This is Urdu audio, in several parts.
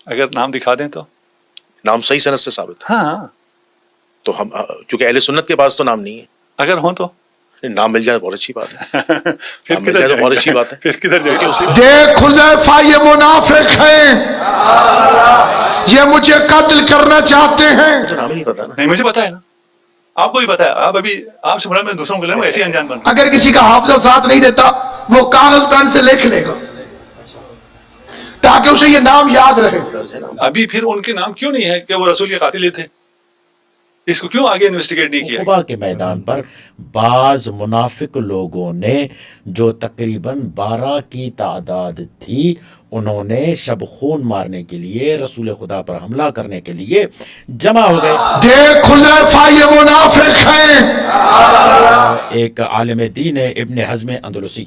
اگر نام دکھا دیں تو نام صحیح سند سے ثابت ہے. ہاں تو ہم چونکہ اہل سنت کے پاس تو نام نہیں ہے. اگر ہوں تو نام مل جائے بہت اچھی بات ہے. پھر نام مل کدھر جائے تو جائیں بہت گے؟ اچھی بات ہے. پھر کدھر جائیں گے؟ دیکھ حذیفہ یہ منافق ہیں، یہ مجھے قتل کرنا چاہتے ہیں. تو نام ہی نہیں پتا نا. نہیں مجھے پتا ہے نا، آپ کو بھی پتا ہے. آپ ابھی آپ سے بڑا میں دوسروں کو لے رہا ہوں، ایسے ہی انجان بن رہا اگر کسی کا حافظہ ساتھ نہیں دیتا وہ کاغذ پین سے لکھ لے گا تاکہ اسے یہ نام یاد رہے. ہوں. ابھی پھر ان کے نام کیوں نہیں ہے کہ وہ رسول کے قاتل ہی تھے؟ اس کو کیوں آگے انویسٹیگیٹ نہیں کیا؟ عقبہ کے میدان پر بعض منافق لوگوں نے جو تقریباً 12 کی تعداد تھی، انہوں نے شب خون مارنے کے لیے رسول خدا پر حملہ کرنے کے لیے جمع ہو گئے. دیکھ حذیفہ یہ منافق ہیں. ایک عالم دین ہے ابن حزم اندلسی،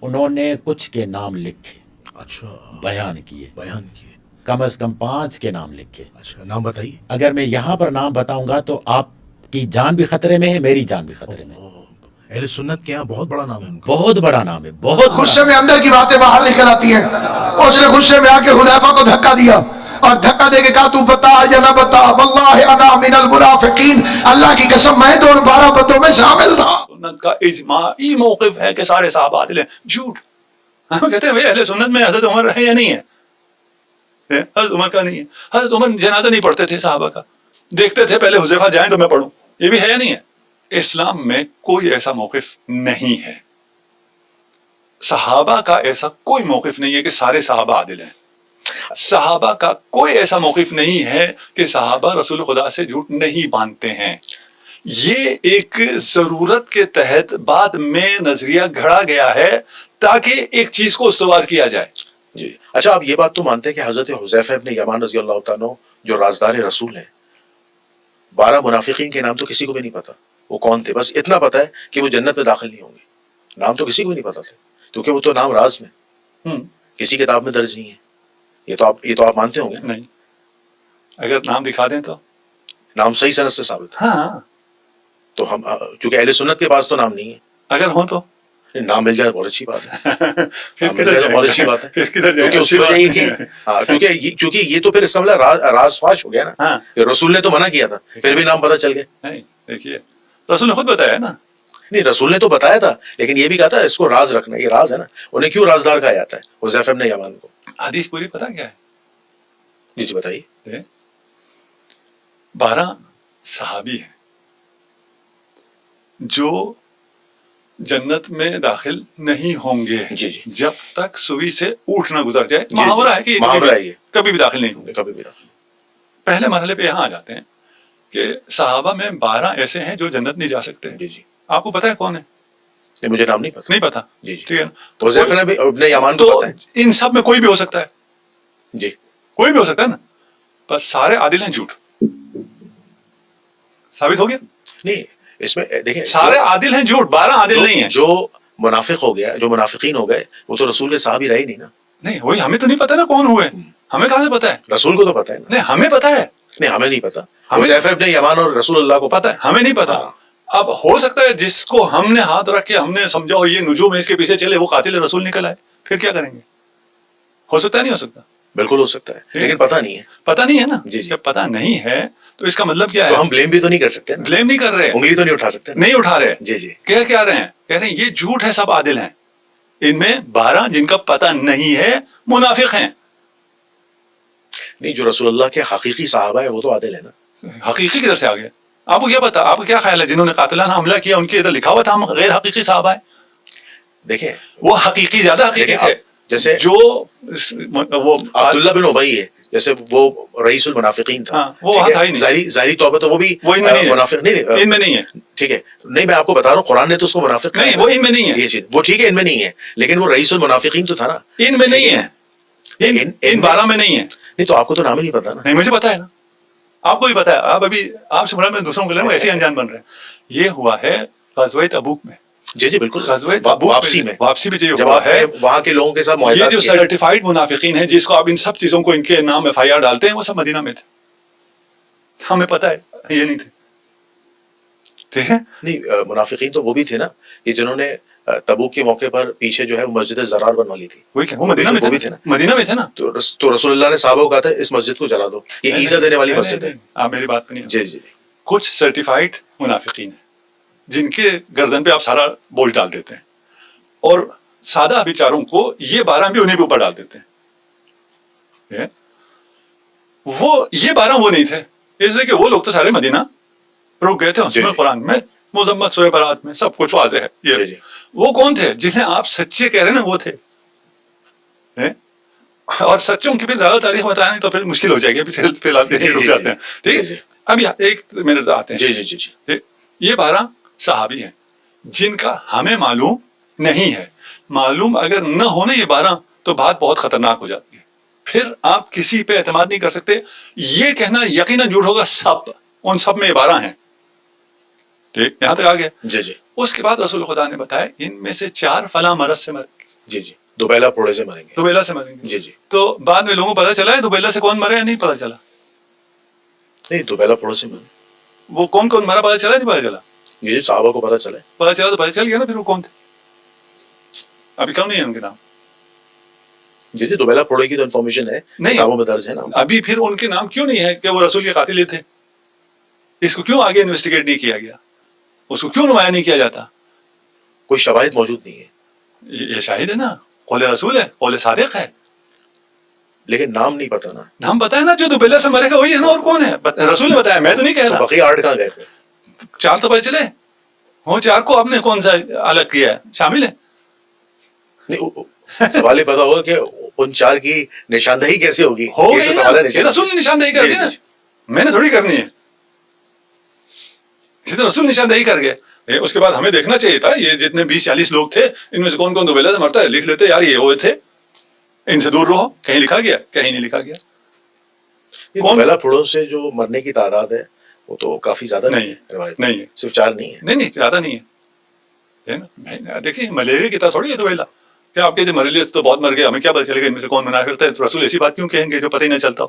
انہوں نے کچھ کے نام لکھے، اچھا بیان کیے، بیان کیے. کم از کم 5 کے نام لکھے. اچھا نام بتائیے. اگر میں یہاں پر نام بتاؤں گا تو آپ کی جان بھی خطرے میں ہے، میری جان بھی خطرے میں ہے. اہل سنت کے یہاں بہت بڑا نام ہے ان کا. بہت بڑا نام ہے، بہت بڑا. غصے میں اندر کی باتیں باہر نکل آتی ہیں. اس نے غصے میں آ کے حذیفہ کو دھکا دیا اور دھکا دے کے کہا تو بتا یا نہ بتا، واللہ انا من المنافقین، اللہ کی قسم میں تو ان 12 بندوں میں شامل تھا. سنت کا اجماعی موقف ہے کہ سارے صحابہ عادل ہیں. جھوٹ. ہم کہتے ہیں بھائی اہل سنت میں حضرت عمر ہے یا نہیں ہے؟ حضرت عمر کا نہیں ہے. حضرت عمر جنازہ نہیں پڑھتے تھے صحابہ کا، دیکھتے تھے پہلے حذیفہ جائیں تو میں پڑھوں. یہ بھی ہے یا نہیں ہے؟ اسلام میں کوئی ایسا موقف نہیں ہے، صحابہ کا ایسا کوئی موقف نہیں ہے کہ سارے صحابہ عادل ہیں. صحابہ کا کوئی ایسا موقف نہیں ہے کہ صحابہ رسول خدا سے جھوٹ نہیں باندھتے ہیں. یہ ایک ضرورت کے تحت بعد میں نظریہ گھڑا گیا ہے تاکہ ایک چیز کو استوار کیا جائے. جی اچھا، آپ یہ بات تو مانتے ہیں کہ حضرت حذیفہ ابن یمان رضی اللہ تعالیٰ عنہ جو رازدار رسول ہیں، 12 منافقین کے نام تو کسی کو بھی نہیں پتا وہ کون تھے. بس اتنا پتا ہے کہ وہ جنت میں داخل نہیں ہوں گے. نام تو کسی کو بھی نہیں پتا تھے کیونکہ وہ تو نام راز میں کسی کتاب میں درج نہیں ہے. یہ تو آپ مانتے ہوں گے. نہیں، اگر نام دکھا دیں تو نام صحیح سند سے ثابت ہے. ہاں. تو ہم چونکہ اہل سنت کے پاس تو نام نہیں ہے. اگر ہوں تو نام مل جائے بہت اچھی بات ہے. پھر نام مل کدھر جائے تو جائیں بہت گے؟ اچھی بات ہے. پھر کدھر جائیں کیونکہ گے؟ اس کی وجہ یہ کہ کیونکہ یہ تو پھر اس کا مطلب راز فاش ہو گیا نا. ہاں. کہ رسول نے تو منع کیا تھا پھر بھی نام پتہ چل گیا. نہیں، دیکھیے رسول نے خود بتایا نا. نہیں، رسول نے تو بتایا تھا لیکن یہ بھی کہا تھا اس کو راز رکھنا، یہ راز ہے نا. انہیں کیوں رازدار کہا جاتا ہے حذیفہ ابن یمان کو؟ حدیث پوری پتہ کیا ہے؟ جی بتائیے. 12 صحابی ہیں جو جنت میں داخل نہیں ہوں گے جی جب تک سوئی سے اونٹ نہ گزر جائے. جی. محاورہ ہے کہ محاورہ ہے یہ. کبھی بھی داخل نہیں ہوں گے. کبھی بھی رکھ. پہلے مرحلے پہ یہاں آ جاتے ہیں کہ صحابہ میں 12 ایسے ہیں جو جنت نہیں جا سکتے. جی آپ کو پتا ہے کون ہے؟ نہیں، مجھے نام نہیں پتا. نہیں پتا. جی ٹھیک ہے. تو حذیفہ ابن یمان کو تو پتا ہے. ان سب میں کوئی بھی ہو سکتا ہے. جی کوئی بھی ہو سکتا ہے نا. بس سارے عادل ہیں جھوٹ. ثابت ہو گیا. نہیں، اس میں دیکھیں سارے عادل ہیں جھوٹ، 12 عادل نہیں ہیں. جو منافق ہو گیا، جو منافقین ہو گئے، وہ تو رسول کے صحابی رہے نہیں نا. نہیں وہی ہمیں تو نہیں پتا نا کون ہوئے. ہمیں کہاں سے پتا ہے؟ رسول کو تو پتا ہے نا. نہیں ہمیں پتا ہے. نہیں، ہمیں نہیں پتا. ہمیں- حذیفہ ابن یمان اور رسول اللہ کو پتا ہے، ہمیں نہیں پتا. اب ہو سکتا ہے جس کو ہم نے ہاتھ رکھ کے ہم نے سمجھا ہو یہ نجوم ہے اس کے پیچھے چلے، وہ قاتل رسول نکل آئے. پھر کیا کریں گے؟ ہو سکتا ہے نہیں ہو سکتا؟ بالکل ہو سکتا ہے لیکن پتا نہیں ہے. پتا نہیں ہے نا. جی. جب پتا نہیں ہے تو اس کا مطلب کیا تو ہے؟ ہم بلیم بھی تو نہیں کر سکتے نا. بلیم نہیں کر رہے، انگلی تو نہیں اٹھا سکتے نا. نہیں اٹھا رہے. جی کہہ کیا رہے ہیں؟ کہہ رہے ہیں یہ جھوٹ ہے، سب عادل ہیں. ان میں 12 جن کا پتہ نہیں ہے منافق ہیں. نہیں، جو رسول اللہ کے حقیقی صحابہ ہیں وہ تو عادل ہے نا. حقیقی کدھر سے آ گیا؟ آپ کو کیا پتا؟ آپ کو کیا خیال ہے جنہوں نے قاتلانہ حملہ کیا ان کے ادھر لکھا ہوا تھا ہم غیر حقیقی صحابہ ہیں؟ دیکھیں وہ حقیقی زیادہ حقیقی تھے. جیسے جو وہ عبداللہ بن ابی ہے، جیسے وہ رئیس المنافقین تھا. ہاں، وہ وہاں تھا ہی نہیں. ظاہری طور پر تو وہ بھی وہ ان میں نہیں ہے. منافق نہیں. ان میں نہیں ہے. ٹھیک ہے. نہیں، میں آپ کو بتا رہا ہوں قرآن نے تو اس کو منافق کہا نہیں، ہے. وہ ان میں نہیں ہے. یہ چیز وہ ٹھیک ہے ان میں نہیں ہے لیکن وہ رئیس المنافقین تو تھا نا. ان میں نہیں ہے. ان 12 میں نہیں ہے. نہیں تو آپ کو تو نام ہی نہیں پتا نا. نہیں مجھے پتا ہے نا. آپ کو بھی پتا ہے. آپ ابھی آپ سے بڑا میں دوسروں کو لے رہا ہوں، ایسے ہی انجان بن رہے ہیں. یہ ہوا ہے غزوہ تبوک میں. جی بالکل. غزوہ تبوک واپسی میں جو ہوا ہے وہاں کے لوگوں کے ساتھ یہ معاہدات جو کیے. سرٹیفائڈ منافقین ہیں جس کو آپ ان سب چیزوں کو ان کے نام FIR ڈالتے ہیں وہ سب مدینہ میں تھے. ہمیں پتا ہے یہ نہیں تھے. ٹھیک ہے. نہیں، منافقین تو وہ بھی تھے نا کہ جنہوں نے تبوک کے موقع پر پیچھے جو ہے وہ مسجد زرار بنوا لی تھی، وہی کہ وہ مدینہ میں وہ بھی تھے تھے نا، مدینہ میں تھے نا. تو رسول اللہ نے صحابہ کو کہا تھا اس مسجد کو جلا دو، یہ ایزا دینے والی مسجد ہے. آپ میری بات پہ نہیں. جی جی کچھ سرٹیفائڈ منافقین ہیں جن کے گردن پہ آپ سارا بوجھ ڈال دیتے ہیں، اور سادہ بیچاروں کو یہ 12 بھی انہیں پہ اوپر ڈال دیتے ہیں. وہ یہ 12 وہ نہیں تھے، اس لیے کہ وہ لوگ تو سارے مدینہ رک گئے تھے. اس میں قرآن میں مذمت سورہ برات میں سب کچھ واضح ہے. یہ وہ کون تھے جنہیں آپ سچے کہہ رہے ہیں نا، وہ تھے. اور سچوں کی پھر زیادہ تاریخ بتانا تو پھر مشکل ہو جائے گی، پھر رک جاتے ہیں. ٹھیک ہے، اب ایک منٹ آتے ہیں. جی جی جی جی یہ 12 صحابی ہیں جن کا ہمیں معلوم نہیں ہے. معلوم اگر نہ ہونے یہ 12 تو بات بہت خطرناک ہو جاتی ہے. پھر آپ کسی پہ اعتماد نہیں کر سکتے. یہ کہنا یقیناً جھوٹ ہوگا، سب ان سب میں یہ 12 ہیں. ٹھیک، یہاں تک آ گیا. جی جی اس کے بعد رسول خدا نے بتایا ان میں سے 4 فلاں مرض سے مریں گے. جی جی دوبیلا پھوڑے سے مریں گے. دوبیلا سے مریں گے. جی جی تو بعد میں لوگوں کو پتا چلا ہے دوبیلا سے کون مرے یا نہیں پتا چلا. نہیں دوبیلا پھوڑے سے مرے. وہ کون کون مرا پتا چلا نہیں پتا چلا. جی صحابہ کو پتا چلے. پتا چلا تو پتا چل گیا نا پھر وہ کون تھے. ابھی کم نہیں ہے ان کے نام. جی جی دوبیلا پھوڑے کی تو انفارمیشن ہے، نہیں کتابوں میں درج ہے نا. ابھی پھر ان کے نام کیوں نہیں ہے کہ وہ رسول کے قاتل تھے؟ اس کو کیوں آگے انویسٹیگیٹ نہیں کیا گیا؟ اس کو کیوں نمایاں نہیں کیا جاتا؟ کوئی شواہد موجود نہیں ہے. یہ شاہد ہے نا، قول رسول ہے، قول صادق ہے. لیکن نام نہیں پتا نا. ہم بتائیں نا جو دوبیلا سے مرے گا وہی ہے نا، اور کون ہے؟ رسول نے بتایا، میں تو نہیں کہہ رہا. بقیہ 8 کہاں گئے پھر؟ 4 تو پتہ چلے. وہ 4 کو آپ نے کون سا الگ کیا ہے؟ شامل ہے. سوال یہ پتا ہوگا کہ ان 4 کی نشاندہی کیسے ہوگی؟ ہو یہ گئی تو نا، سوال ہے یہ رسول نے نشاندہی کر دی نا، میں نے تھوڑی کرنی ہے. یہ تو رسول نشاندہی کر گئے. اس کے بعد ہمیں دیکھنا چاہیے تھا یہ جتنے 20-40 لوگ تھے ان میں سے کون کون دوبیلا سے مرتا ہے، لکھ لیتے یار یہ ہوئے تھے، ان سے دور رہو. کہیں لکھا گیا؟ کہیں نہیں لکھا گیا. دوبیلا پھوڑوں سے جو مرنے کی تعداد ہے وہ تو کافی زیادہ نہیں ہے. روایت نہیں ہے. صرف 4 نہیں ہے. نہیں زیادہ نہیں ہے. دیکھیے ملیریا کی طرح تھوڑی ہے دوبیلا کہ آپ کے جو ملیریا تو بہت مر گئے، ہمیں کیا پتا چلے گا ان میں سے کون منافق تھے. رسول ایسی بات کیوں کہیں گے جو پتہ ہی نہ چلتا ہو.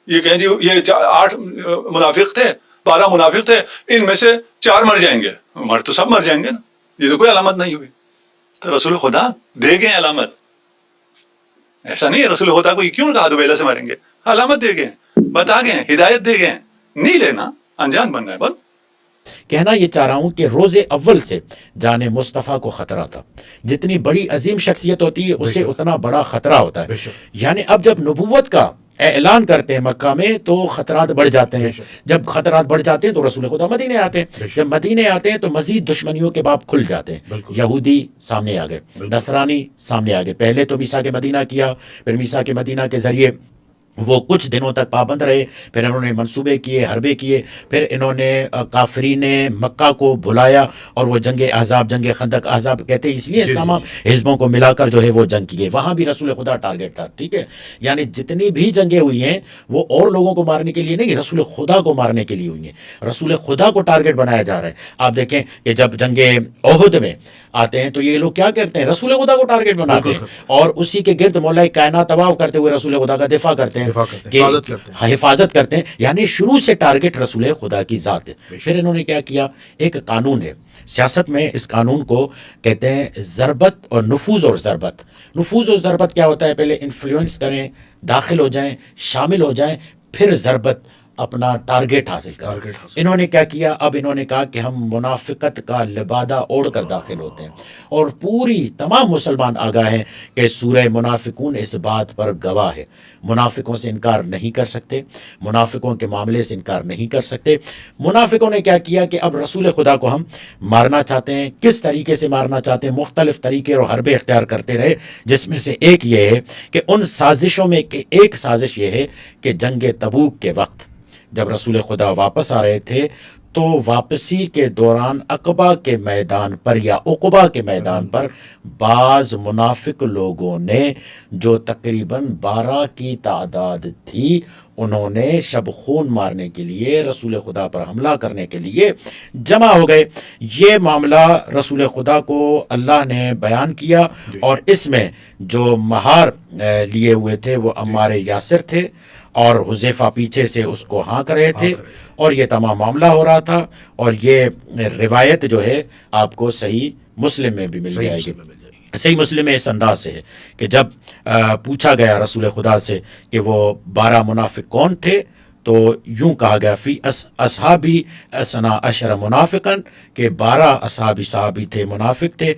یہ کہیں جی یہ 8 منافق تھے، 12 منافق تھے، ان میں سے 4 مر جائیں گے. مر تو سب مر جائیں گے نا. یہ تو کوئی علامت نہیں ہوئی. تو رسول خدا دے گئے علامت. ایسا نہیں ہے رسول خدا کو یہ کیوں کہا دوبیلا سے مریں گے، علامت دے گئے، بتا گئے، ہدایت دے گئے. نہیں لینا، انجان بننا ہے. بول کہنا یہ چاہ رہا ہوں کہ روز اول سے جان مصطفیٰ کو خطرہ تھا. جتنی بڑی عظیم شخصیت ہوتی ہے اسے اتنا بڑا خطرہ ہوتا ہے. یعنی اب جب نبوت کا اعلان کرتے ہیں مکہ میں تو خطرات بڑھ جاتے ہیں. جب خطرات بڑھ جاتے ہیں تو رسول خدا مدینے آتے ہیں. جب مدینے آتے ہیں تو مزید دشمنیوں کے باب کھل جاتے ہیں. یہودی سامنے آ گئے، نصرانی سامنے آ گئے. پہلے تو میثاق مدینہ کیا، پھر میثاق مدینہ کے ذریعے وہ کچھ دنوں تک پابند رہے، پھر انہوں نے منصوبے کیے، حربے کیے، پھر انہوں نے کافرین مکہ کو بلایا اور وہ جنگ احزاب، جنگ خندق احزاب کہتے ہیں اس لیے تمام حزبوں کو ملا کر جو ہے وہ جنگ کیے. وہاں بھی رسول خدا ٹارگیٹ تھا. ٹھیک ہے، یعنی جتنی بھی جنگیں ہوئی ہیں وہ اور لوگوں کو مارنے کے لیے نہیں، رسول خدا کو مارنے کے لیے ہوئی ہیں. رسول خدا کو ٹارگیٹ بنایا جا رہا ہے. آپ دیکھیں کہ جب جنگ احد میں آتے ہیں تو یہ لوگ کیا کرتے ہیں؟ رسول خدا کو ٹارگیٹ بناتے ہیں اور اسی کے گرد مولا کائنات طواف کرتے ہوئے رسول خدا کا دفاع کرتے ہیں، کہ حفاظت کرتے ہیں. یعنی شروع سے ٹارگیٹ رسول خدا کی ذات ہے. پھر انہوں نے کیا کیا؟ ایک قانون ہے سیاست میں، اس قانون کو کہتے ہیں ضربت اور نفوذ اور ضربت. نفوذ اور ضربت کیا ہوتا ہے؟ پہلے انفلوئنس کریں، داخل ہو جائیں، شامل ہو جائیں، پھر ضربت اپنا ٹارگیٹ حاصل کریں. انہوں نے کیا کیا؟ اب انہوں نے کہا کہ ہم منافقت کا لبادہ اوڑھ کر داخل ہوتے ہیں. اور پوری تمام مسلمان آگاہ ہیں کہ سورہ منافقون اس بات پر گواہ ہے. منافقوں سے انکار نہیں کر سکتے، منافقوں کے معاملے سے انکار نہیں کر سکتے. منافقوں نے کیا کیا کہ اب رسول خدا کو ہم مارنا چاہتے ہیں. کس طریقے سے مارنا چاہتے ہیں؟ مختلف طریقے اور حربے اختیار کرتے رہے، جس میں سے ایک یہ ہے کہ ان سازشوں میں ایک سازش یہ ہے کہ جنگ تبوک کے وقت جب رسول خدا واپس آ رہے تھے تو واپسی کے دوران عقبہ کے میدان پر یا عقبہ کے میدان پر بعض منافق لوگوں نے جو تقریباً 12 کی تعداد تھی، انہوں نے شب خون مارنے کے لیے رسول خدا پر حملہ کرنے کے لیے جمع ہو گئے. یہ معاملہ رسول خدا کو اللہ نے بیان کیا اور اس میں جو مہار لیے ہوئے تھے وہ عمار یاسر تھے اور حذیفہ پیچھے سے اس کو ہانک رہے تھے اور یہ تمام معاملہ ہو رہا تھا. اور یہ روایت جو ہے آپ کو صحیح مسلم میں بھی مل صحیح جائے گی. مسلم میں مل جائے گی. صحیح مسلم میں اس انداز سے ہے کہ جب پوچھا گیا رسول خدا سے کہ وہ 12 منافق کون تھے تو یوں کہا گیا فی اصحابی اسنا عشر منافقن کہ 12 اصحابی صحابی تھے منافق تھے.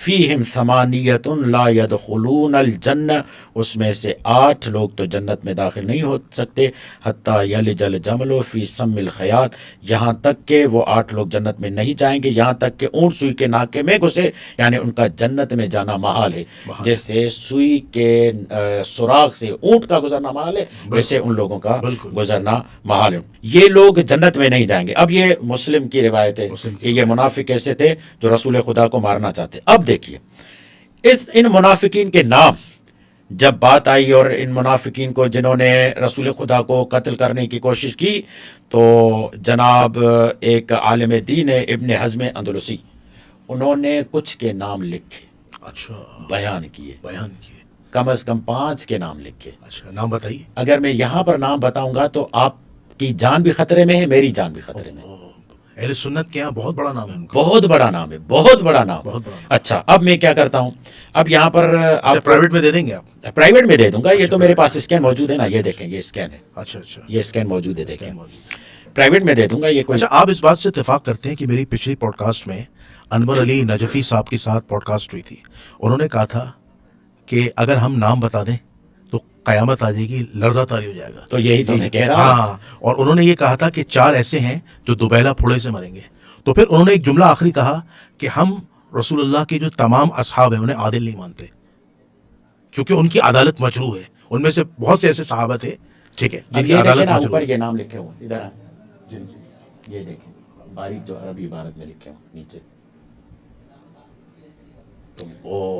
فیہم ثمانیۃ لا يدخلون الجنہ اس میں سے 8 لوگ تو جنت میں داخل نہیں ہو سکتے. حتیٰ یلج الجمل فی سم الخیاط یہاں تک کہ وہ 8 لوگ جنت میں نہیں جائیں گے یہاں تک کہ اونٹ سوئی کے ناکے میں گھسے. یعنی ان کا جنت میں جانا محال ہے. جیسے سوئی کے سوراخ سے اونٹ کا گزرنا محال ہے ویسے ان لوگوں کا گزرنا محال ہے. یہ لوگ جنت میں نہیں جائیں گے. اب یہ مسلم کی روایت ہے کہ یہ منافق ایسے تھے جو رسول خدا کو مارنا چاہتے. اب دیکھیے ان منافقین کے نام جب بات آئی اور ان منافقین کو جنہوں نے رسول خدا کو قتل کرنے کی کوشش کی تو جناب ایک عالم دین ہے ابن حزم اندلسی انہوں نے کچھ کے نام لکھے اچھا بیان کیے کم از کم 5 کے نام لکھے. اچھا نام بتائیے. اگر میں یہاں پر نام بتاؤں گا تو آپ کی جان بھی خطرے میں ہے میری جان بھی خطرے میں. اہل سنت کے یہاں بہت بڑا نام ہے ان کا. بہت بڑا نام ہے بہت بڑا نام. اچھا اب میں کیا کرتا ہوں اب یہاں پر آپ پرائیویٹ میں دے دیں گے آپ. پرائیویٹ میں دے دوں گا. یہ تو میرے پاس اسکین موجود ہے نا یہ دیکھیں یہ اسکین ہے. اچھا اچھا یہ اسکین موجود ہے دیکھیں پرائیویٹ میں دے دوں گا. یہ کوئی اچھا آپ اس بات سے اتفاق کرتے ہیں کہ میری پچھلی پوڈ کاسٹ میں انور علی نجفی صاحب کے ساتھ پوڈ کاسٹ ہوئی تھی. انہوں نے کہا تھا کہ اگر ہم نام بتا دیں تو قیامت آ جائے گی لرزہ طاری ہو جائے گا. تو یہی تو میں کہہ رہا ہوں. ہاں اور انہوں نے یہ کہا تھا کہ 4 ایسے ہیں جو دوبیلا پھوڑے سے مریں گے. تو پھر انہوں نے ایک جملہ آخری کہا کہ ہم رسول اللہ کے جو تمام اصحاب ہیں انہیں عادل نہیں مانتے کیونکہ ان کی عدالت مجروح ہے. ان میں سے بہت سے ایسے صحابہ تھے ٹھیک ہے جن کی عدالت مجروح اوپر ہے. یہ نام لکھے ہوئے ادھر یہ دیکھیں باریک جو عربی عبارت میں لکھے ہوئے نیچے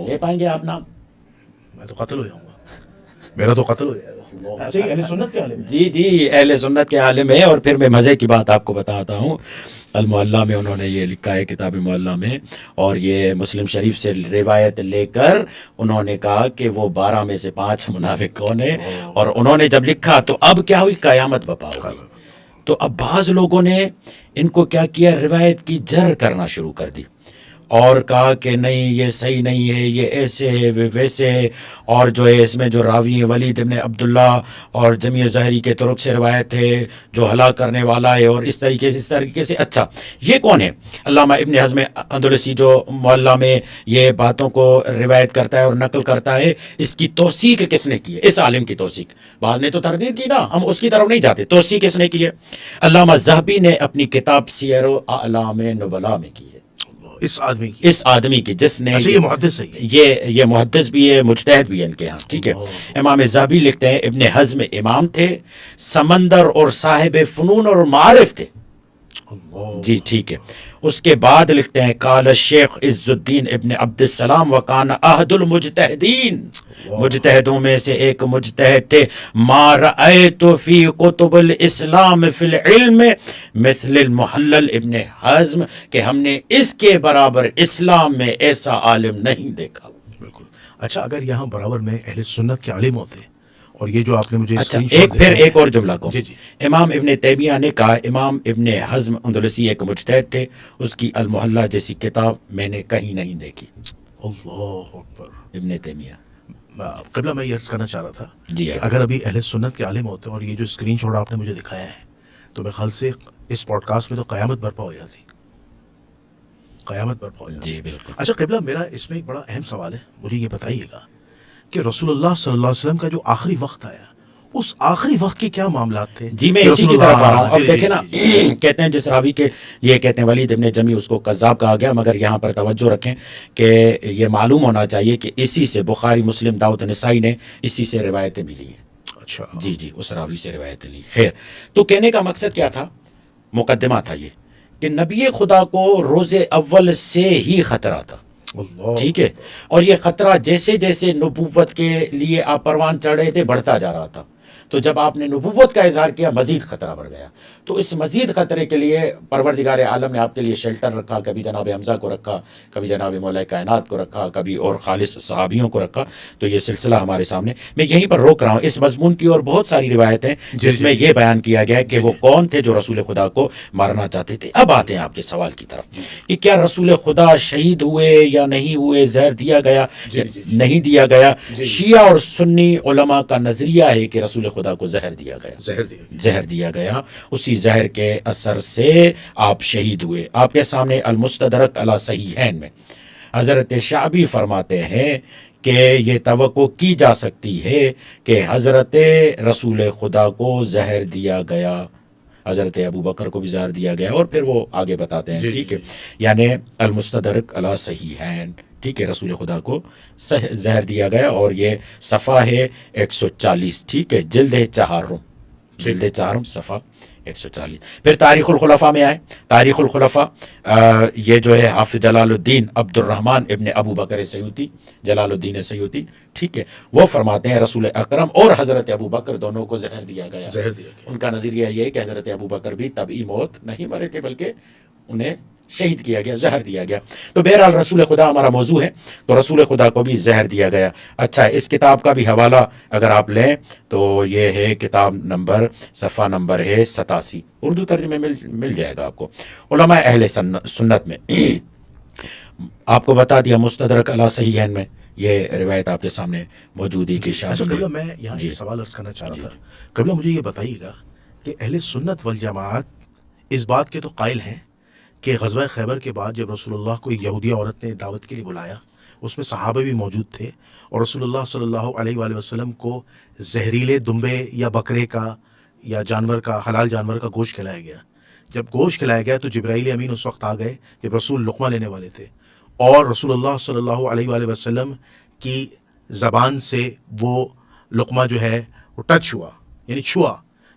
لے پائیں گے آپ نام. میں تو قتل ہو جاؤں گا. میرا تو قتل ہو جائے گا. اہل سنت کے عالم ہے. جی اہل سنت کے عالم ہے. اور پھر میں مزے کی بات آپ کو بتاتا ہوں. المعلیٰ میں انہوں نے یہ لکھا ہے کتاب معلیٰ میں اور یہ مسلم شریف سے روایت لے کر انہوں نے کہا کہ وہ 12 میں سے 5 منافق کون ہیں. اور انہوں نے جب لکھا تو اب کیا ہوئی قیامت بپا ہو گئی. تو اب بعض لوگوں نے ان کو کیا کیا روایت کی جر کرنا شروع کر دی اور کہا کہ نہیں یہ صحیح نہیں ہے یہ ایسے ہے ویسے ہے. اور جو ہے اس میں جو راوی ہیں ولید ابن عبداللہ اور جمیع ظاہری کے طرق سے روایت ہے جو ہلاک کرنے والا ہے اور اس طریقے سے. اچھا یہ کون ہے؟ علامہ ابن حزم اندلسی جو معلیٰ میں یہ باتوں کو روایت کرتا ہے اور نقل کرتا ہے. اس کی توثیق کس نے کی ہے؟ اس عالم کی توثیق. بعض نے تو تردید کی نا ہم اس کی طرف نہیں جاتے. توثیق کس نے کی ہے؟ علامہ ذہبی نے اپنی کتاب سیر اعلام نبلاء میں کی ہے. اس آدمی کی جس نے یہ محدث ہے. یہ محدث بھی ہے مجتہد بھی ہے ان کے ہاں ٹھیک ہے. امام ذہبی لکھتے ہیں ابن حزم امام تھے سمندر اور صاحب فنون اور معارف تھے. جی ٹھیک ہے. اس کے بعد لکھتے ہیں قال الشیخ عز الدین ابن عبد السلام وکان احد المجتہدین مجتہدوں میں سے ایک مجتہد تھے. ما رأیت فی کتب الاسلام فی العلم مثل المحلل ابن حزم کہ ہم نے اس کے برابر اسلام میں ایسا عالم نہیں دیکھا. بالکل. اچھا اگر یہاں برابر میں اہل سنت کے عالم ہوتے اور یہ جو آپ نے مجھے اچھا ایک اور جملہ کو جی. امام ابن تیمیہ نے کہا امام ابن حزم اندلسی ایک مجتہد تھے اس کی المحلہ جیسی کتاب میں نے کہیں نہیں دیکھی. اللہ اکبر. ابن تیمیہ قبلہ میں یہ عرض کرنا چاہ رہا تھا جی کہ اگر ابھی اہل سنت کے عالم ہوتے اور یہ جو اسکرین شاٹ آپ نے مجھے دکھایا ہے تو میں خیال سے اس پوڈ کاسٹ میں تو قیامت برپا ہو جاتی. قیامت برپا ہو جاتی. جی بالکل. اچھا قبلہ میرا اس میں ایک بڑا اہم سوال ہے مجھے یہ بتائیے گا کہ رسول اللہ صلی اللہ علیہ وسلم کا جو آخری وقت آیا اس آخری وقت کے کیا معاملات تھے؟ جی میں اسی کی طرف آ رہا ہوں. اب دیکھیں نا کہتے ہیں جس راوی کے یہ کہتے ہیں ولید ابن جمی اس کو کذاب کہا گیا مگر یہاں پر توجہ رکھیں کہ یہ معلوم ہونا چاہیے کہ اسی سے بخاری مسلم داؤد نسائی نے اسی سے روایتیں ملی ہیں. اچھا جی اس راوی سے روایتیں لی. خیر تو کہنے کا مقصد کیا تھا؟ مقدمہ تھا یہ کہ نبی خدا کو روز اول سے ہی خطرہ تھا. ٹھیک ہے. اور یہ خطرہ جیسے جیسے نبوت کے لیے آپ پروان چڑھ رہے تھے بڑھتا جا رہا تھا. تو جب آپ نے نبوت کا اظہار کیا مزید خطرہ بڑھ گیا. تو اس مزید خطرے کے لیے پروردگار عالم نے آپ کے لیے شیلٹر رکھا, کبھی جناب حمزہ کو رکھا, کبھی جناب مولا کائنات کو رکھا, کبھی اور خالص صحابیوں کو رکھا. تو یہ سلسلہ ہمارے سامنے, میں یہیں پر روک رہا ہوں. اس مضمون کی اور بہت ساری روایتیں جس میں یہ بیان کیا گیا کہ وہ کون تھے جو رسول خدا کو مارنا چاہتے تھے. اب آتے ہیں آپ کے سوال کی طرف کہ کیا رسول خدا شہید ہوئے یا نہیں ہوئے, زہر دیا گیا یا نہیں دیا گیا. شیعہ اور سنی علماء کا نظریہ ہے کہ رسول خدا کو زہر دیا گیا, زہر دیا گیا. اسی زہر کے اثر سے آپ شہید ہوئے. آپ کے سامنے المستدرک علی صحیحین میں حضرت شعبی فرماتے ہیں کہ یہ توقع کی جا سکتی ہے کہ حضرت رسول خدا کو زہر دیا گیا, حضرت ابو بکر کو بھی زہر دیا گیا, اور پھر وہ آگے بتاتے ہیں. ٹھیک ہے, یعنی المستدرک علی صحیحین, ٹھیک ہے, رسول خدا کو زہر دیا گیا. اور یہ صفحہ ہے 140, ٹھیک ہے, جلد 4 صفحہ 140. پھر تاریخ الخلفاء میں آئے. تاریخ الخلفاء یہ جو ہے حافظ جلال الدین عبد الرحمن ابن ابو بکر سیوطی, جلال الدین سیوطی, ٹھیک ہے, وہ فرماتے ہیں رسول اکرم اور حضرت ابو بکر دونوں کو زہر دیا گیا. ان کا نظریہ یہ ہے کہ حضرت ابو بکر بھی طبعی موت نہیں مرے تھے بلکہ انہیں شہید کیا گیا, زہر دیا گیا. تو بہرحال رسول خدا ہمارا موضوع ہے, تو رسول خدا کو بھی زہر دیا گیا. اچھا, اس کتاب کا بھی حوالہ اگر آپ لیں تو یہ ہے کتاب نمبر, صفحہ نمبر ہے 87, اردو ترجمے مل جائے گا آپ کو. علماء اہل سنت میں آپ کو بتا دیا, مستدرک علی صحیحین میں یہ روایت آپ کے سامنے موجود ہے. قبلہ میں یہاں ایک سوال عرض کرنا چاہ رہا تھا. قبلہ مجھے یہ بتائیے گا کہ اہل سنت والجماعت اس بات کے تو قائل ہیں کہ غزوہ خیبر کے بعد جب رسول اللہ کو ایک یہودیہ عورت نے دعوت کے لیے بلایا, اس میں صحابہ بھی موجود تھے, اور رسول اللہ صلی اللہ علیہ وآلہ وسلم کو زہریلے دمبے یا بکرے کا یا جانور کا, حلال جانور کا گوشت کھلایا گیا. جب گوشت کھلایا گیا تو جبرائیل امین اس وقت آ گئے جب رسول لقمہ لینے والے تھے, اور رسول اللہ صلی اللہ علیہ وآلہ وسلم کی زبان سے وہ لقمہ جو ہے وہ ٹچ ہوا, یعنی چھوا,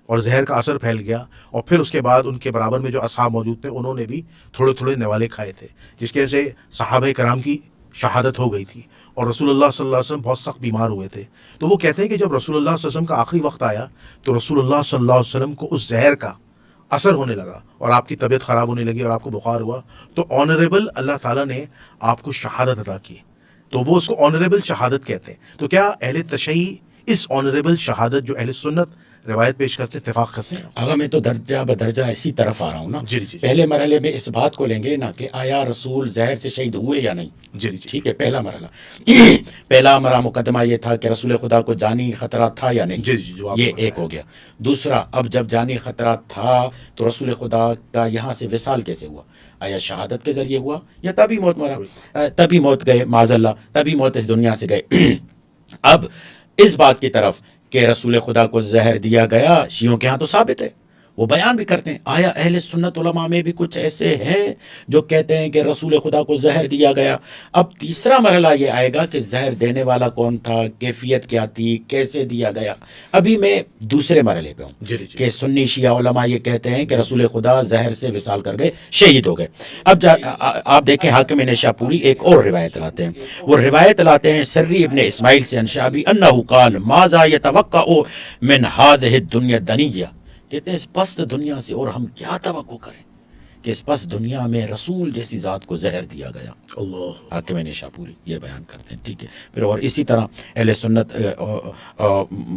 اور زہر کا اثر پھیل گیا. اور پھر اس کے بعد ان کے برابر میں جو اصحاب موجود تھے انہوں نے بھی تھوڑے تھوڑے نوالے کھائے تھے, جس کی وجہ سے صحابہ کرام کی شہادت ہو گئی تھی, اور رسول اللہ صلی اللہ علیہ وسلم بہت سخت بیمار ہوئے تھے. تو وہ کہتے ہیں کہ جب رسول اللہ صلی اللہ علیہ وسلم کا آخری وقت آیا تو رسول اللہ صلی اللہ علیہ وسلم کو اس زہر کا اثر ہونے لگا اور آپ کی طبیعت خراب ہونے لگی اور آپ کو بخار ہوا, تو آنریبل اللہ تعالیٰ نے آپ کو شہادت عطا کی, تو وہ اس کو آنریبل شہادت کہتے ہیں. تو کیا اہل تشیع اس آنریبل شہادت جو اہل سنت روایت پیش کرتے اتفاق کرتے ہیں؟ آگا میں تو درجہ بدرجہ اسی طرف آ رہا ہوں نا. پہلے مرحلے میں اس بات کو لیں گے نا کہ آیا رسول زہر سے شہید ہوئے یا نہیں. ٹھیک ہے, پہلا مرحلہ, پہلا ہمارا مقدمہ یہ تھا کہ رسول خدا کو جانی خطرہ تھا یا نہیں, یہ ایک ہو گیا. دوسرا, اب جب جانی خطرہ تھا تو رسول خدا کا یہاں سے وصال کیسے ہوا؟ آیا شہادت کے ذریعے ہوا یا تبھی موت مرا, تبھی موت گئے, معاذ اللہ تبھی موت اس دنیا سے گئے. اب اس بات کی طرف کہ رسول خدا کو زہر دیا گیا, شیعوں کے ہاں تو ثابت ہے, وہ بیان بھی کرتے ہیں. آیا اہل سنت علماء میں بھی کچھ ایسے ہیں جو کہتے ہیں کہ رسول خدا کو زہر دیا گیا؟ اب تیسرا مرحلہ یہ آئے گا کہ زہر دینے والا کون تھا, کیفیت کیا تھی, کیسے دیا گیا. ابھی میں دوسرے مرحلے پہ ہوں کہ سنی شیعہ علماء یہ کہتے ہیں کہ رسول خدا زہر سے وصال کر گئے, شہید ہو گئے. اب آپ دیکھیں حاکم نشاپوری ایک اور روایت لاتے ہیں. وہ روایت لاتے ہیں سری ابن اسماعیل سے عن شعبی انہ قال ماذا یتوقع من هذه الدنیا الدنیہ, کہتے ہیں اس پست دنیا سے اور ہم کیا توقع کریں کہ اس پست دنیا میں رسول جیسی ذات کو زہر دیا گیا. حاکم نشاپوری یہ بیان کرتے ہیں. ٹھیک ہے, پھر اور اسی طرح اہل سنت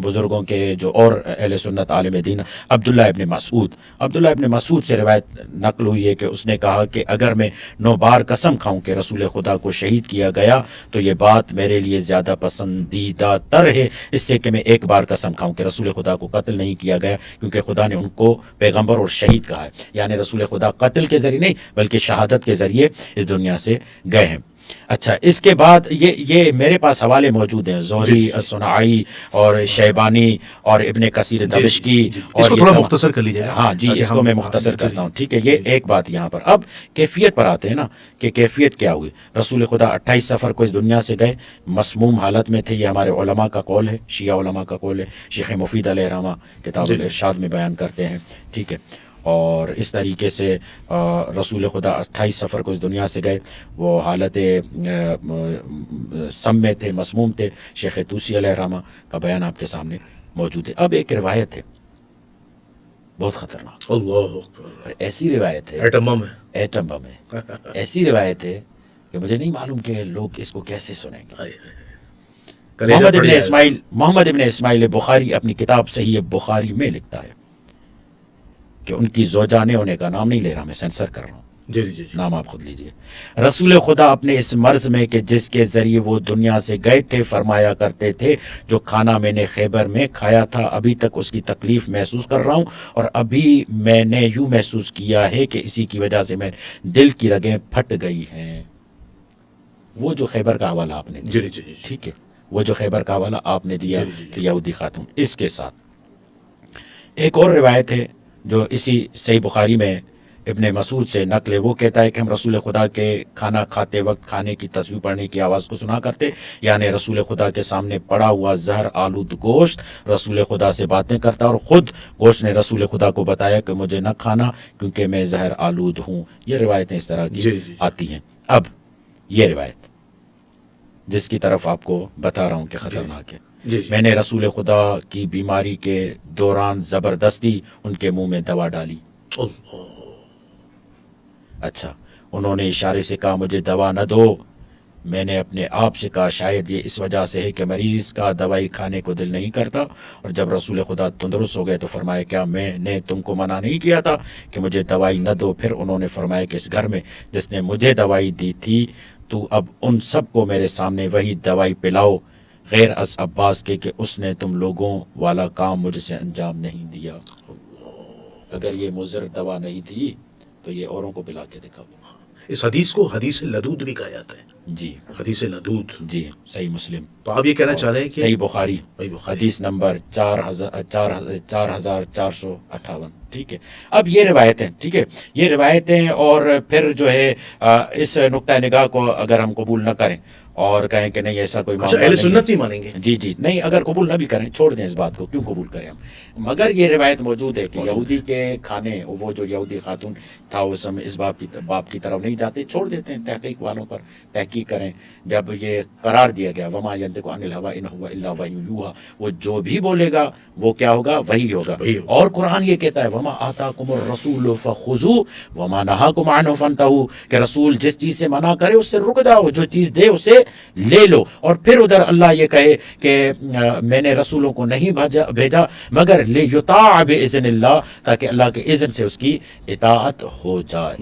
بزرگوں کے جو اور اہل سنت عالم دین عبداللہ ابن مسعود سے روایت نقل ہوئی ہے کہ اس نے کہا کہ اگر میں 9 بار قسم کھاؤں کہ رسول خدا کو شہید کیا گیا تو یہ بات میرے لیے زیادہ پسندیدہ تر ہے اس سے کہ میں 1 بار قسم کھاؤں کہ رسول خدا کو قتل نہیں کیا گیا, کیونکہ خدا نے ان کو پیغمبر اور شہید کہا ہے. یعنی رسول خدا قتل کے ذریعے نہیں بلکہ شہادت کے ذریعے اس دنیا سے گئے ہیں. اچھا, اس کے بعد یہ میرے پاس حوالے موجود ہیں, زہری, الصنعائی اور شیبانی اور ابن کثیر دمشقی. اس کو تھوڑا مختصر کر لیجیے. ہاں جی, اس کو میں مختصر کرتا ہوں. ٹھیک ہے, یہ ایک بات یہاں پر. اب کیفیت پر آتے ہیں نا کہ کیفیت کیا ہوئی. رسول خدا 28 صفر کو اس دنیا سے گئے, مسموم حالت میں تھے. یہ ہمارے علماء کا قول ہے, شیعہ علماء کا قول ہے. شیخ مفید علیہ الرحمہ کتاب الارشاد میں بیان کرتے ہیں. ٹھیک ہے, اور اس طریقے سے رسول خدا 28 صفر کو اس دنیا سے گئے. وہ حالت سم میں تھے, مسموم تھے. شیخ طوسی علیہ الرحمہ کا بیان آپ کے سامنے موجود ہے. اب ایک روایت ہے بہت خطرناک، اللہ اکبر، اور ایسی روایت ہے، ایٹم بم ہے. ایٹم بم ہے، ایسی روایت ہے کہ مجھے نہیں معلوم کہ لوگ اس کو کیسے سنیں گے. ہائے ہائے. کلیجہ محمد ابن اسماعیل بخاری اپنی کتاب صحیح بخاری میں لکھتا ہے کہ ان کی زوجہ نے، انہیں کا نام نہیں لے رہا میں، سینسر کر رہا ہوں، جی جی جی. نام آپ خود لیجئے. رسول خدا اپنے اس مرض میں کہ جس کے ذریعے وہ دنیا سے گئے تھے فرمایا کرتے تھے، جو کھانا میں نے خیبر میں کھایا تھا ابھی تک اس کی تکلیف محسوس کر رہا ہوں، اور ابھی میں نے یوں محسوس کیا ہے کہ اسی کی وجہ سے میں دل کی رگیں پھٹ گئی ہیں. وہ جو خیبر کا حوالہ آپ نے دیا، جی جی جی. ٹھیک ہے، وہ جو خیبر کا حوالہ آپ نے دیا جی جی جی. کہ یہودی خاتون. اس کے ساتھ ایک اور روایت ہے جو اسی صحیح بخاری میں ابن مسعود سے نقل ہے. وہ کہتا ہے کہ ہم رسول خدا کے کھانا کھاتے وقت کھانے کی تسبیح پڑھنے کی آواز کو سنا کرتے، یعنی رسول خدا کے سامنے پڑا ہوا زہر آلود گوشت رسول خدا سے باتیں کرتا، اور خود گوشت نے رسول خدا کو بتایا کہ مجھے نہ کھانا کیونکہ میں زہر آلود ہوں. یہ روایتیں اس طرح کی جی جی. آتی ہیں. اب یہ روایت جس کی طرف آپ کو بتا رہا ہوں کہ خطرناک ہے، جی جی. میں نے رسول خدا کی بیماری کے دوران زبردستی ان کے منہ میں دوا ڈالی. اللہ. اچھا، انہوں نے اشارے سے کہا مجھے دوا نہ دو. میں نے اپنے آپ سے کہا شاید یہ اس وجہ سے ہے کہ مریض کا دوائی کھانے کو دل نہیں کرتا. اور جب رسول خدا تندرست ہو گئے تو فرمایا کیا میں نے تم کو منع نہیں کیا تھا کہ مجھے دوائی نہ دو؟ پھر انہوں نے فرمایا کہ اس گھر میں جس نے مجھے دوائی دی تھی تو اب ان سب کو میرے سامنے وہی دوائی پلاؤ غیر از عباس کے کہ اس نے تم لوگوں والا کام مجھ سے انجام نہیں دیا. اگر یہ مضر دوا نہیں تھی تو یہ اوروں کو پلا کے دکھاؤ. اس حدیث کو حدیث لدود بھی کہا جاتا ہے. جی حدیث لدود. جی، صحیح مسلم. تو آپ یہ کہنا چاہ رہے ہیں کہ صحیح بخاری صحیح بخاری. حدیث نمبر 4458. ٹھیک ہے. اب یہ روایتیں، ٹھیک ہے، یہ روایتیں، اور پھر جو ہے اس نقطہ نگاہ کو اگر ہم قبول نہ کریں اور کہیں کہ نہیں ایسا کوئی اچھا معاملہ اہل نہیں ہے. سنت نہیں مانیں گے. جی جی نہیں، اگر قبول نہ بھی کریں چھوڑ دیں اس بات کو، کیوں قبول کریں ہم. مگر یہ روایت موجود ہے کہ یہودی کے کھانے، وہ جو یہودی خاتون تھا اس میں اس باپ کی طرف نہیں جاتے، چھوڑ دیتے ہیں. تحقیق والوں پر تحقیق کریں. جب یہ قرار دیا گیا وما ینطق عن الہوی ان هو الا وحی یوحی، وہ جو بھی بولے گا وہ کیا ہوگا؟ وہی ہوگا. اور قرآن یہ کہتا ہے وما آتاکم الرسول فخذوہ وما نہاکم عنہ فانتہوا، کہ رسول جس چیز سے منع کرے اس سے رک جاؤ، جو چیز دے اسے لے لو. اور پھر ادھر اللہ یہ کہے کہ میں نے رسولوں کو نہیں بھیجا مگر لیطاع باذن اللہ، تاکہ اللہ کے اذن سے اس کی اطاعت ہو جائے.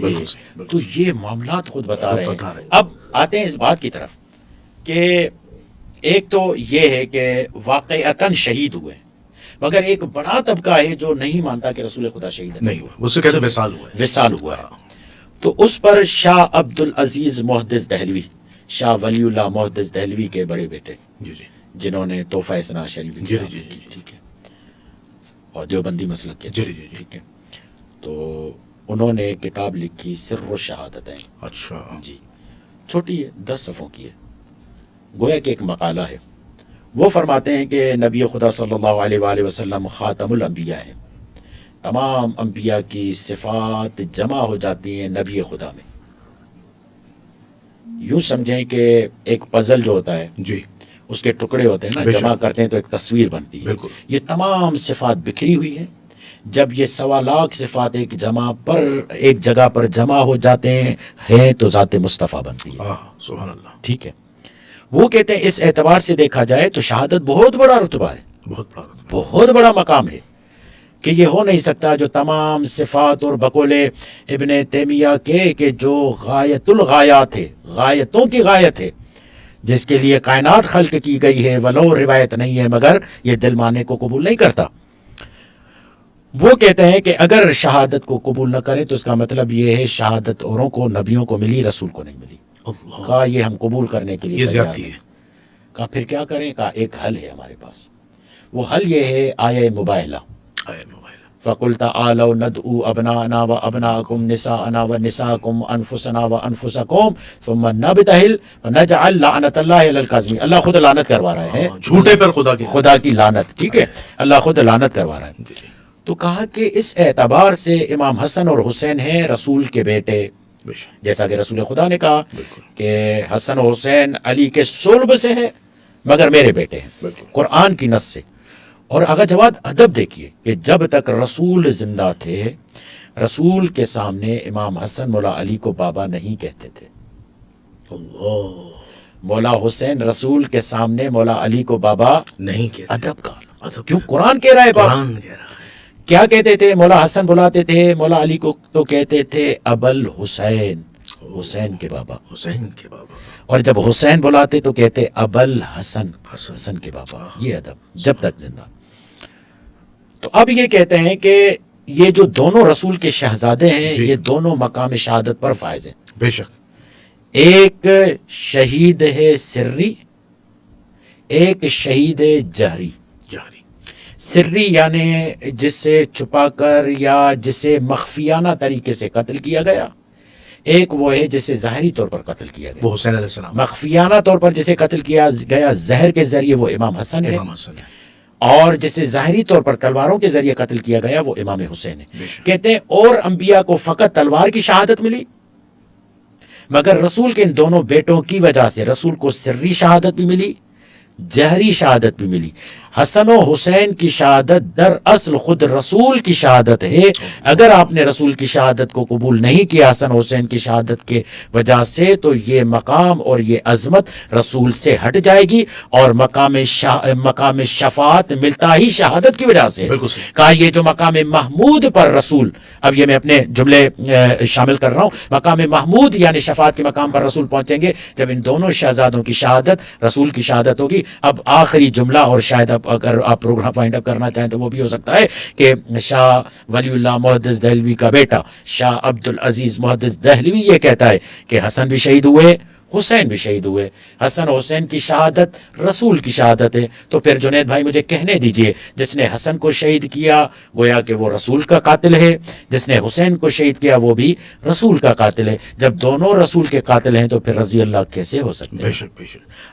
تو یہ معاملات خود بتا رہے ہیں. اب آتے ہیں اس بات کی طرف کہ ایک تو یہ ہے کہ واقعتاً شہید ہوئے، مگر ایک بڑا طبقہ ہے جو نہیں مانتا کہ رسول خدا شہید نہیں ہوا، اس سے کہتے ہیں وصال ہوا ہے. وصال ہوا ہے. تو اس پر شاہ عبد العزیز محدث دہلوی، شاہ ولی اللہ محدث دہلوی کے بڑے بیٹے، جی جی جنہوں نے تحفہ اثنا شریف جی جی جی. ٹھیک ہے، اور دیوبندی مسلک کے، جی جی جی. ٹھیک ہے. تو انہوں نے کتاب لکھی سر الشہادتین. اچھا جی، چھوٹی ہے، 10 صفحوں کی ہے، گویا کہ ایک مقالہ ہے. وہ فرماتے ہیں کہ نبی خدا صلی اللہ علیہ وآلہ وسلم خاتم الانبیاء ہیں. تمام انبیاء کی صفات جمع ہو جاتی ہیں نبی خدا میں. یوں سمجھیں کہ ایک پزل جو ہوتا ہے جی اس کے ٹکڑے ہوتے ہیں نا، جمع کرتے ہیں تو ایک تصویر بنتی ہے. بالکل. یہ تمام صفات بکھری ہوئی ہیں. جب یہ 1.25 لاکھ صفات ایک جگہ پر جمع ہو جاتے ہیں تو ذات مصطفیٰ بنتی ہے. سبحان اللہ. ٹھیک ہے. وہ کہتے ہیں اس اعتبار سے دیکھا جائے تو شہادت بہت بڑا رتبہ ہے، بہت بڑا مقام ہے، کہ یہ ہو نہیں سکتا جو تمام صفات، اور بقول ابن تیمیہ کے کہ جو غایت الغایات ہے، غایتوں کی غایت ہے، جس کے لیے کائنات خلق کی گئی ہے، ولو روایت نہیں ہے مگر یہ دل ماننے کو قبول نہیں کرتا. وہ کہتے ہیں کہ اگر شہادت کو قبول نہ کرے تو اس کا مطلب یہ ہے شہادت اوروں کو، نبیوں کو ملی، رسول کو نہیں ملی. کہا یہ ہم قبول کرنے کے لیے یہ زیادتی ہے. کہا پھر کیا کریں؟ کہا ایک حل ہے ہمارے پاس. وہ حل یہ ہے آیہ مباہلہ. فَقُلْ تَعَالَوْا نَدْعُوا أَبْنَاءَنَا وَأَبْنَاءَكُمْ نِسَاءَنَا وَنِسَاءَكُمْ أَنفُسَنَا وَأَنفُسَكُمْ ثُمَّ نَبْتَهِلْ فَنَجْعَلْ لَعْنَةَ اللَّهِ عَلَى الْكَاذِبِينَ. اللہ خود لعنت کروا رہا ہے، جھوٹے پر خدا کی لعنت. ٹھیک ہے، اللہ خود لعنت کروا رہا ہے. تو کہا کہ اس اعتبار سے امام حسن اور حسین ہیں رسول کے بیٹے، جیسا کہ رسول خدا نے کہا کہ حسن و حسین علی کے صلب سے ہیں مگر میرے بیٹے ہیں، قرآن کی نص سے. اور آغا جواد ادب دیکھیے کہ جب تک رسول زندہ تھے رسول کے سامنے امام حسن مولا علی کو بابا نہیں کہتے تھے. مولا حسین رسول کے سامنے مولا علی کو بابا نہیں کہتے. ادب کا کیوں قرآن کہہ رہا ہے بابا. قرآن کہہ رہا ہے. کیا کہتے تھے؟ مولا حسن بلاتے تھے مولا علی کو تو کہتے تھے ابل حسین، حسین کے بابا. حسین کے بابا. اور جب حسین بلاتے تو کہتے ابل حسن، حسن کے بابا. یہ ادب جب تک زندہ. تو اب یہ کہتے ہیں کہ یہ جو دونوں رسول کے شہزادے ہیں جی. یہ دونوں مقام شہادت پر فائز ہیں. بے شک. ایک شہید ہے سری، ایک شہید ہے جہری. جاری. سری یعنی جسے چھپا کر یا جسے مخفیانہ طریقے سے قتل کیا گیا، ایک وہ ہے جسے ظاہری طور پر قتل کیا گیا. وہ حسین علیہ السلام. مخفیانہ طور پر جسے قتل کیا گیا زہر کے ذریعے وہ امام حسن ہے، امام حسن ہے. اور جسے ظاہری طور پر تلواروں کے ذریعے قتل کیا گیا وہ امام حسین ہے. بے شک. کہتے ہیں اور انبیاء کو فقط تلوار کی شہادت ملی، مگر رسول کے ان دونوں بیٹوں کی وجہ سے رسول کو سری شہادت بھی ملی، جہری شہادت بھی ملی. حسن و حسین کی شہادت در اصل خود رسول کی شہادت ہے. اگر آپ نے رسول کی شہادت کو قبول نہیں کیا حسن و حسین کی شہادت کے وجہ سے تو یہ مقام اور یہ عظمت رسول سے ہٹ جائے گی، اور مقام شفاعت ملتا ہی شہادت کی وجہ سے. بالکل صحیح. کہا یہ جو مقام محمود پر رسول، اب یہ میں اپنے جملے شامل کر رہا ہوں، مقام محمود یعنی شفاعت کے مقام پر رسول پہنچیں گے جب ان دونوں شہزادوں کی شہادت رسول کی شہادت ہوگی. اب آخری جملہ، اور شاید اب اگر آپ پروگرام فائنڈ اپ کرنا چاہیں تو وہ بھی ہو سکتا ہے کہ شاہ ولی اللہ محدث دہلوی کا بیٹا شاہ عبد العزیز محدث دہلوی یہ کہتا ہے کہ حسن بھی شہید ہوئے، حسین بھی شہید ہوئے، حسن حسین کی شہادت رسول کی شہادت ہے. تو پھر جنید بھائی مجھے کہنے دیجئے، جس نے حسن کو شہید کیا گویا کہ وہ رسول کا قاتل ہے، جس نے حسین کو شہید کیا وہ بھی رسول کا قاتل ہے. جب دونوں رسول کے قاتل ہیں تو پھر رضی اللہ کیسے ہو سکتے بے ہیں؟ شک. بے شک.